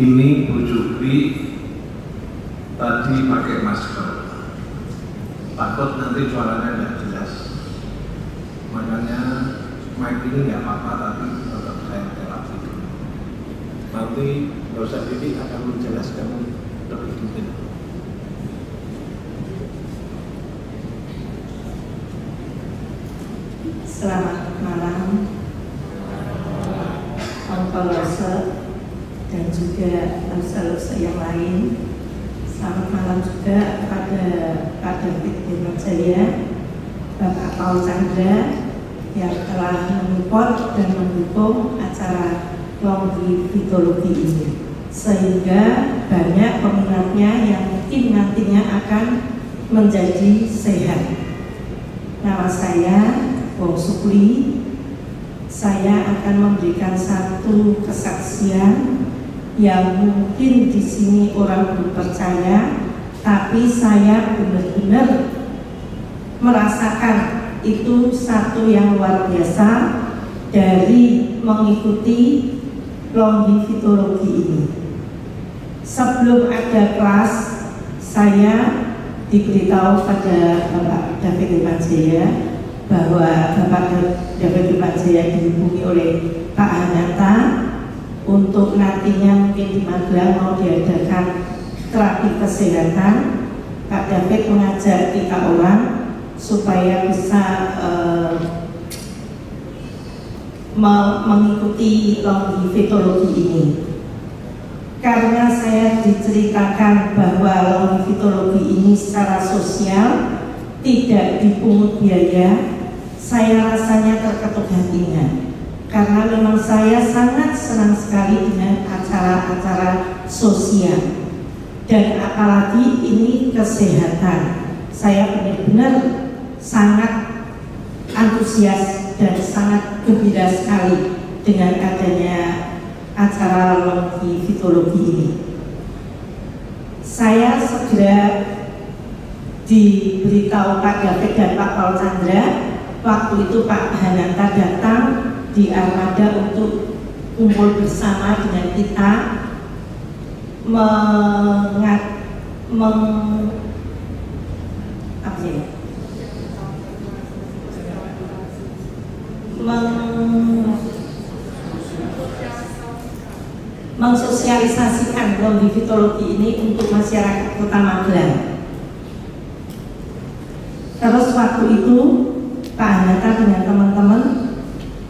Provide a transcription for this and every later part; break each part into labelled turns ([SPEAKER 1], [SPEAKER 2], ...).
[SPEAKER 1] Ini Bu Jupri tadi pakai masker, takut nanti suaranya tidak jelas, makanya mic ini nggak apa-apa, tapi tetap saya terapi. Nanti Dosen Didi akan menjelaskan lebih detail.
[SPEAKER 2] Selamat malam, Onkolose dan juga lusa-lusa yang lain. Selamat malam juga kepada Pak David Jaya, Bapak Paul Chandra yang telah menyupport dan mendukung acara longivitologi ini, sehingga banyak peminatnya yang mungkin nantinya akan menjadi sehat. Nama saya Wong Supli. Saya akan memberikan satu kesaksian yang mungkin di sini orang belum percaya, tapi saya benar-benar merasakan itu satu yang luar biasa dari mengikuti longivitologi ini. Sebelum ada kelas, saya diberitahu pada Bapak David Jaya bahwa Bapak David Jaya dihubungi oleh Pak Hanata untuk nantinya mungkin di Magelang mau diadakan terapi kesehatan. Pak David mengajak kita orang supaya bisa mengikuti longivitologi ini. Karena saya diceritakan bahwa longivitologi ini secara sosial tidak dipungut biaya, saya rasanya terketuk hatinya. Karena memang saya sangat senang sekali dengan acara-acara sosial, dan apalagi ini kesehatan. Saya benar-benar sangat antusias dan sangat gembira sekali dengan adanya acara longivitologi ini. Saya segera diberitahu Pak David dan Pak Paul Chandra. Waktu itu Pak Hananta datang di Armada untuk kumpul bersama dengan kita mensosialisasikan longivitologi ini untuk masyarakat Kota Magelang. Terus waktu itu Pak Hanata dengan teman-teman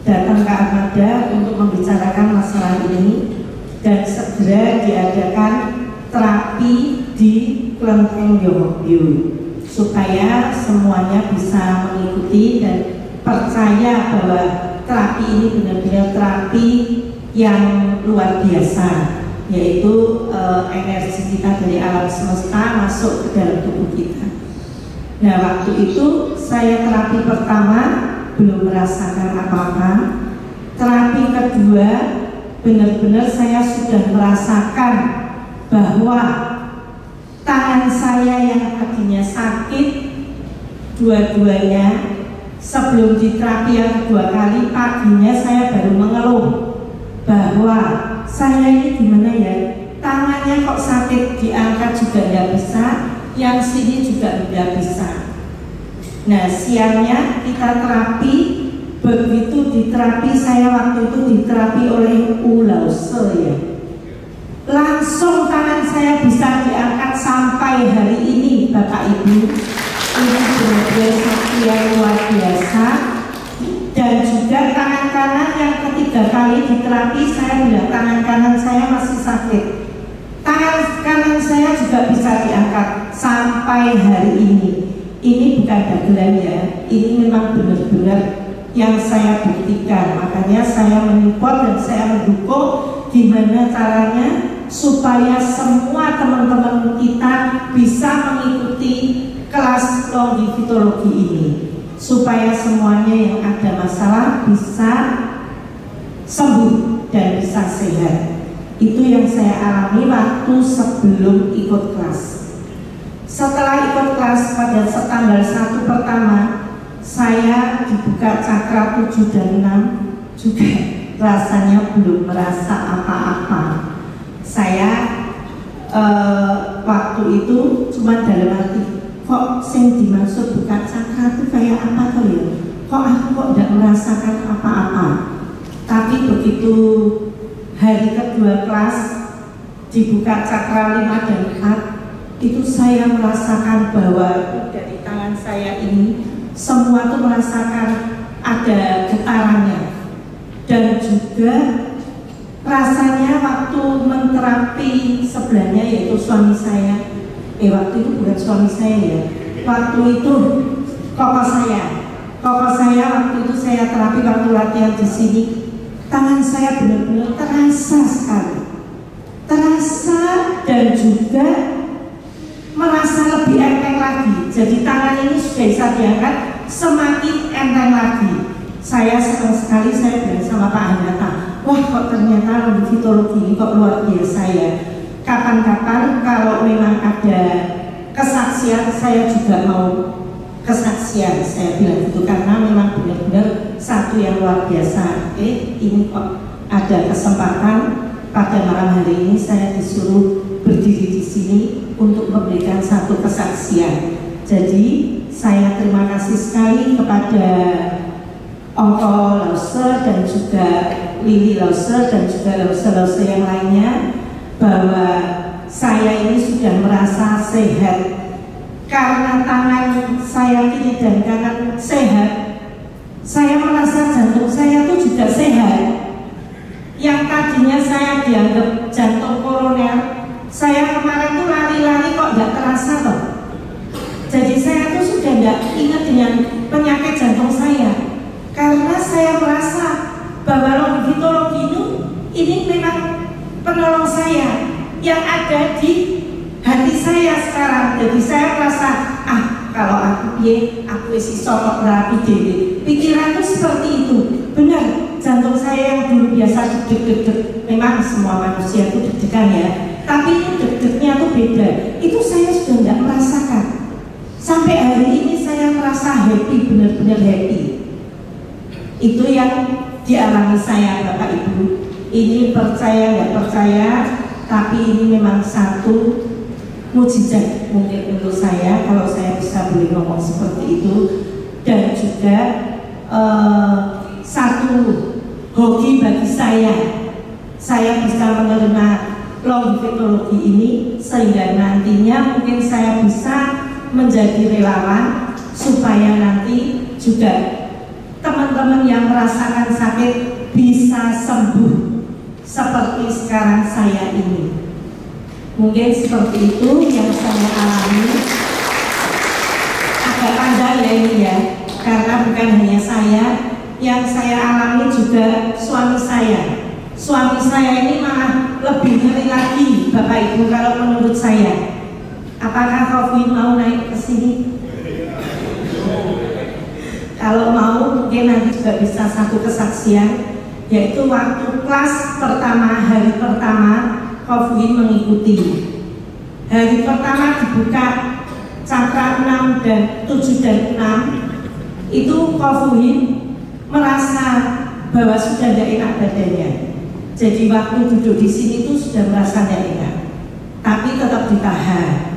[SPEAKER 2] datang ke Armada untuk membicarakan masalah ini, dan segera diadakan terapi di Klenteng Yogyo supaya semuanya bisa mengikuti dan percaya bahwa terapi ini benar-benar terapi yang luar biasa, yaitu energi kita dari alam semesta masuk ke dalam tubuh kita. Nah, waktu itu saya terapi pertama belum merasakan apa-apa. Terapi kedua benar-benar saya sudah merasakan bahwa tangan saya yang tadinya sakit dua-duanya, sebelum diterapi yang kedua kali, paginya saya baru mengeluh bahwa saya ini gimana ya, tangannya kok sakit, diangkat juga nggak bisa, yang sini juga nggak bisa. Nah, siangnya kita terapi, begitu diterapi, saya waktu itu diterapi oleh Ulause ya, langsung tangan saya bisa diangkat sampai hari ini. Bapak Ibu, ini benar-benar sakti yang luar biasa. Dan juga tangan kanan yang ketiga kali diterapi, saya bilang tangan kanan saya masih sakit, tangan kanan saya juga bisa diangkat sampai hari ini. Ini bukan dagelan ya, ini memang benar-benar yang saya buktikan. Makanya saya menyupport dan saya mendukung gimana caranya supaya semua teman-teman kita bisa mengikuti kelas longivitologi ini, supaya semuanya yang ada masalah bisa sembuh dan bisa sehat. Itu yang saya alami waktu sebelum ikut kelas. Setelah ikut kelas pada tanggal 1 pertama, saya dibuka cakra 7 dan 6, juga rasanya belum merasa apa-apa. Saya waktu itu cuma dalam hati, kok yang dimaksud buka cakra itu kayak apa tuh ya? Kok aku kok tidak merasakan apa-apa? Tapi begitu hari kedua kelas dibuka cakra 5 dan 4, itu saya merasakan bahwa dari tangan saya ini semua tuh merasakan ada getarannya, dan juga rasanya waktu menterapi sebelahnya yaitu suami saya, waktu itu bukan suami saya ya, waktu itu koko saya waktu itu saya terapi waktu latihan di sini, tangan saya benar-benar terasa sekali, terasa dan juga merasa lebih enteng lagi. Jadi tangan ini sudah bisa diangkat semakin enteng lagi. Saya senang sekali, saya bilang sama Pak Hanata, wah kok ternyata longitologi ini kok luar biasa ya. Kapan-kapan kalau memang ada kesaksian, saya juga mau kesaksian, saya bilang gitu, karena memang benar-benar satu yang luar biasa. Ini kok ada kesempatan pada malam hari ini saya disuruh berdiri di sini untuk memberikan satu kesaksian. Jadi saya terima kasih sekali kepada Ongko Lause dan juga Lili Lause dan juga Lause yang lainnya, bahwa saya ini sudah merasa sehat karena tangan saya kiri dan kanan sehat. Saya merasa jantung saya itu juga sehat. Yang tadinya saya dianggap jantung koroner, saya kemarin tuh lari-lari kok nggak terasa loh. Jadi saya tuh sudah nggak ingat dengan penyakit jantung saya, karena saya merasa bahwa longitologi ini memang penolong saya yang ada di hati saya sekarang. Jadi saya merasa, kalau aku isi sokok terapi dewi. Pikiran tuh seperti itu. Benar, jantung saya yang dulu biasa deg-deg, memang semua manusia itu deg-degan ya, tapi itu deg-degnya tuh beda. Itu saya sudah nggak merasakan. Sampai hari ini saya merasa happy, benar-benar happy. Itu yang dialami saya, Bapak Ibu. Ini percaya nggak percaya, tapi ini memang satu mujizat mungkin untuk saya kalau saya bisa boleh ngomong seperti itu. Dan juga satu hoki bagi saya bisa menerima longitologi ini, sehingga nantinya mungkin saya bisa menjadi relawan supaya nanti juga teman-teman yang merasakan sakit bisa sembuh seperti sekarang saya ini. Mungkin seperti itu yang saya alami. Agak panjang ya ini ya, karena bukan hanya saya, yang saya alami juga suami saya. Suami saya ini malah lebih ngeri lagi, Bapak Ibu, kalau menurut saya. Apakah Covid mau naik ke sini? Kalau mau mungkin nanti juga bisa satu kesaksian, yaitu waktu kelas pertama, hari pertama Covid mengikuti. Hari pertama dibuka cakra 6 dan 7 dan 6, itu Covid merasa bahwa sudah tidak enak badannya. Jadi waktu duduk di sini itu sudah merasa tidak enak, tapi tetap ditahan.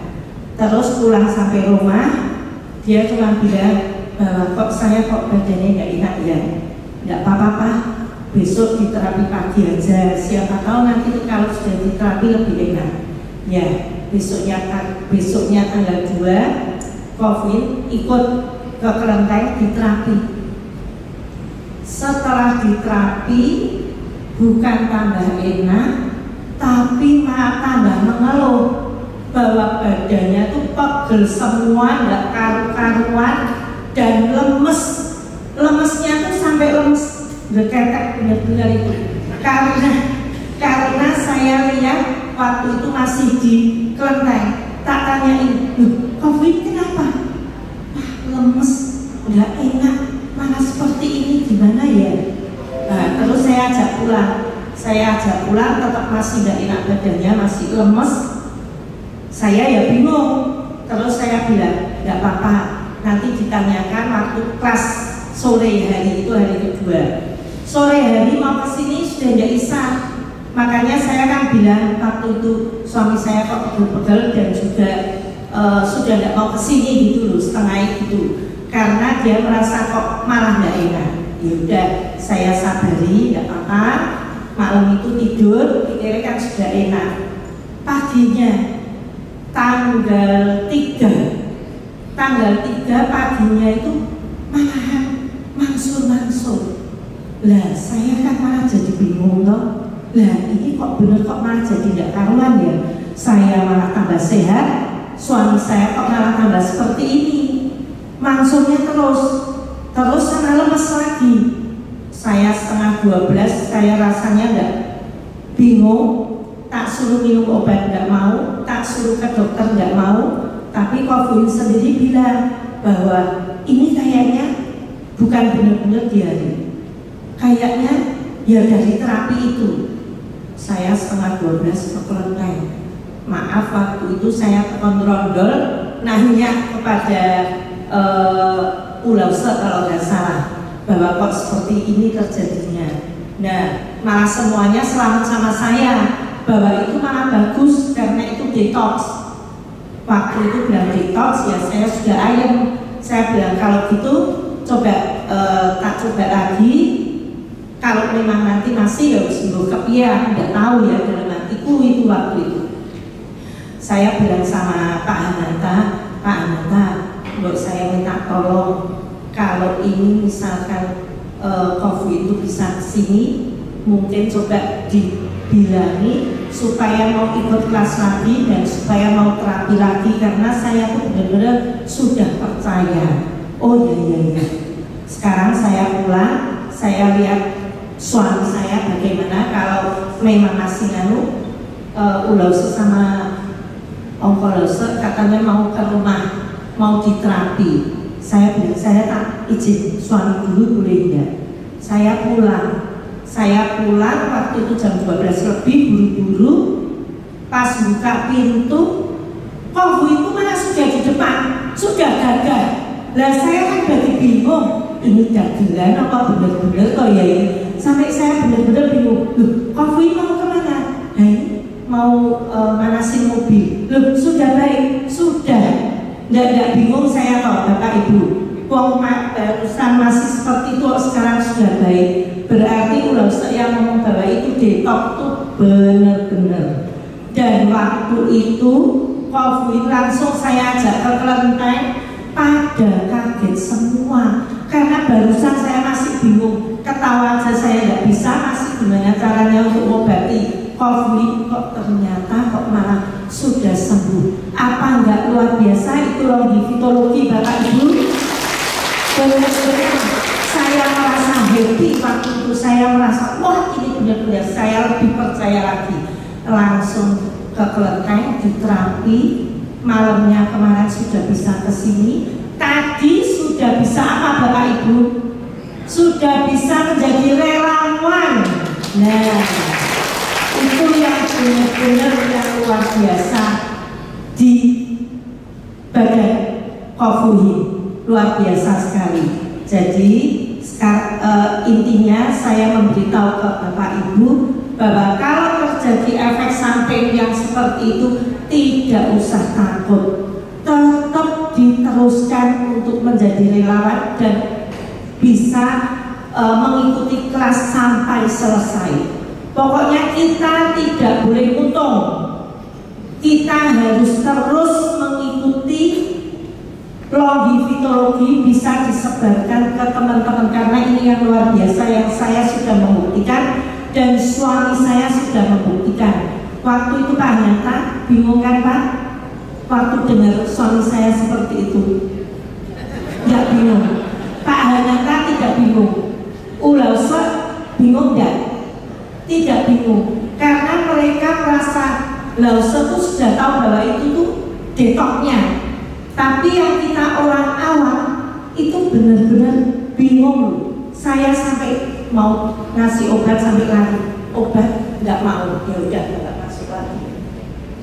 [SPEAKER 2] Terus pulang sampai rumah, dia cuma bilang bahwa saya kok badannya nggak enak ya. Nggak apa-apa, besok diterapi pagi aja. Siapa tahu nanti kalau sudah diterapi lebih enak. Ya, besoknya tanggal 2 Covid ikut ke Kelenteng diterapi. Setelah diterapi bukan tambah enak, tapi malah tambah mengeluh bahwa badannya tuh pegel semua, nggak karu-karuan dan lemes. Lemesnya tuh sampai lemes berketek benar-benar itu. Karena saya lihat waktu itu masih di Kelenteng, tak tanyain, Covid kenapa? Lemes, nggak enak, mana seperti ini gimana ya? Nah, terus saya ajak pulang, tetap masih nggak enak badannya, masih lemes. Saya ya bingung, terus saya bilang nggak apa-apa, nanti ditanyakan waktu kelas sore hari itu, hari kedua. Sore hari mau kesini sudah nggak bisa, makanya saya kan bilang waktu waktu itu suami saya kok pegel-pegel dan juga sudah tidak mau kesini gitu loh, setengah gitu, karena dia merasa kok malah nggak enak. Ya udah, saya sabari, nggak apa-apa. Malam itu tidur, pikirnya kan sudah enak. Paginya tanggal 3 paginya itu malahan mansur. Lah saya kan malah jadi bingung loh. Lah ini kok bener kok malah jadi tidak karuan ya. Saya malah tambah sehat, suami saya kok malah tambah seperti ini. Mansurnya terus sana lemes lagi. Saya setengah 12, saya rasanya enggak bingung. Tak suruh minum obat enggak mau, tak suruh ke dokter enggak mau. Tapi Kofuin sendiri bilang bahwa ini kayaknya bukan benar-benar diare, kayaknya ya dari terapi itu. Saya setengah 12 ke kelenteng. Maaf, waktu itu saya kontrondol nanya kepada Pulau Se kalau nggak salah, bahwa kok seperti ini terjadinya. Nah, malah semuanya selamat sama saya, bahwa itu malah bagus karena itu detox. Waktu itu bilang detox, ya saya sudah ayam. Saya bilang kalau gitu coba tak coba lagi. Kalau memang nanti masih ya sembuh kepiah, tidak tahu ya dalam hatiku itu waktu itu. Saya bilang sama Pak Ananta, buat saya minta tolong kalau ini misalkan COVID itu bisa kesini, mungkin coba dibilangi supaya mau ikut kelas lagi dan supaya mau terapi lagi, karena saya tuh benar-benar sudah percaya. Oh iya. Sekarang saya pulang, saya lihat suami saya bagaimana kalau memang masih ulau sama onkolose katanya mau ke rumah, mau diterapi. Saya bilang saya tak izin, suami dulu boleh enggak. Saya pulang waktu itu jam 12 lebih, buru-buru. Pas buka pintu, Kofu itu malah sudah di depan, sudah gagah. Lah saya kan jadi bingung, ini dagelan apa bener-bener kok ya ini. Sampai saya bener-bener bingung, loh Kofu mau kemana? Nah mau manasin mobil. Loh sudah baik, sudah. Nggak bingung saya kok Bapak Ibu. Wong barusan masih seperti itu, sekarang sudah baik. Berarti ulah saya ngomong bahwa itu detox tuh bener-bener. Dan waktu itu COVID langsung saya ajak ke kelenteng, pada kaget semua. Karena barusan saya masih bingung, ketawa aja saya nggak bisa, masih gimana caranya untuk mengobati COVID, kok ternyata kok malah sudah sembuh. Apa enggak luar biasa itu longivitologi Bapak Ibu? Benar-benar saya merasa happy waktu itu, saya merasa wah ini benar-benar saya lebih percaya lagi. Langsung ke kelenteng diterapi, malamnya kemarin sudah bisa kesini. Tadi sudah bisa apa Bapak Ibu? Sudah bisa menjadi relawan. Nah, itu yang benar-benar yang luar biasa di badan Kofuhin, luar biasa sekali. Jadi intinya saya memberitahu ke Bapak Ibu bahwa kalau terjadi efek samping yang seperti itu tidak usah takut, tetap diteruskan untuk menjadi relawan dan bisa mengikuti kelas sampai selesai. Pokoknya kita tidak boleh untung, kita harus terus mengikuti longivitologi, bisa disebarkan ke teman-teman karena ini yang luar biasa yang saya sudah membuktikan dan suami saya sudah membuktikan. Waktu itu Pak Nyata bingung kan Pak? Waktu dengar suami saya seperti itu, tidak bingung. Pak Nyata tidak bingung. Ulause bingung tidak? Tidak bingung, karena mereka merasa Lause itu sudah tahu bahwa itu tuh detoknya. Tapi yang kita orang awam itu benar-benar bingung. Saya sampai mau ngasih obat sampai lari, obat nggak mau, ya udah nggak masuk lagi.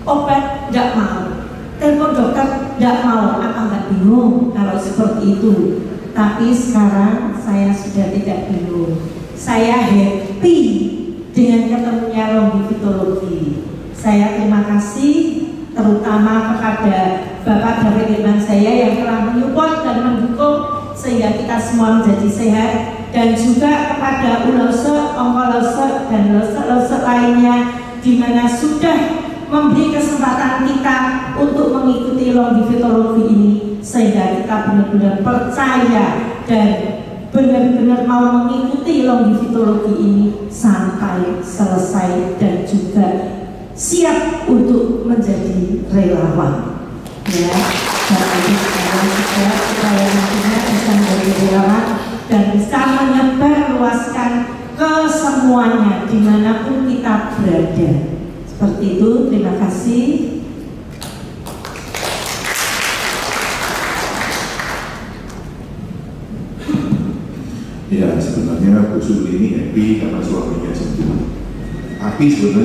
[SPEAKER 2] Obat nggak mau, telepon dokter nggak mau, apa nggak bingung kalau seperti itu. Tapi sekarang saya sudah tidak bingung, saya happy dengan ketemunya longivitologi. Saya terima kasih terutama kepada Bapak David Irman saya yang telah menyupport dan mendukung sehingga kita semua menjadi sehat, dan juga kepada ulose, onkolose, dan lose lainnya di mana sudah memberi kesempatan kita untuk mengikuti longivitologi ini sehingga kita benar-benar percaya dan benar-benar mau mengikuti longivitologi ini sampai selesai dan juga siap untuk menjadi relawan. Ya, dan itu sekarang juga supaya nantinya bisa menjadi relawan dan bisa menyebar luaskan ke semuanya dimanapun kita berada. Seperti itu, terima kasih.
[SPEAKER 3] Ya, sebenarnya Bu Suli ini happy karena suaminya sembuh. Tapi sebenarnya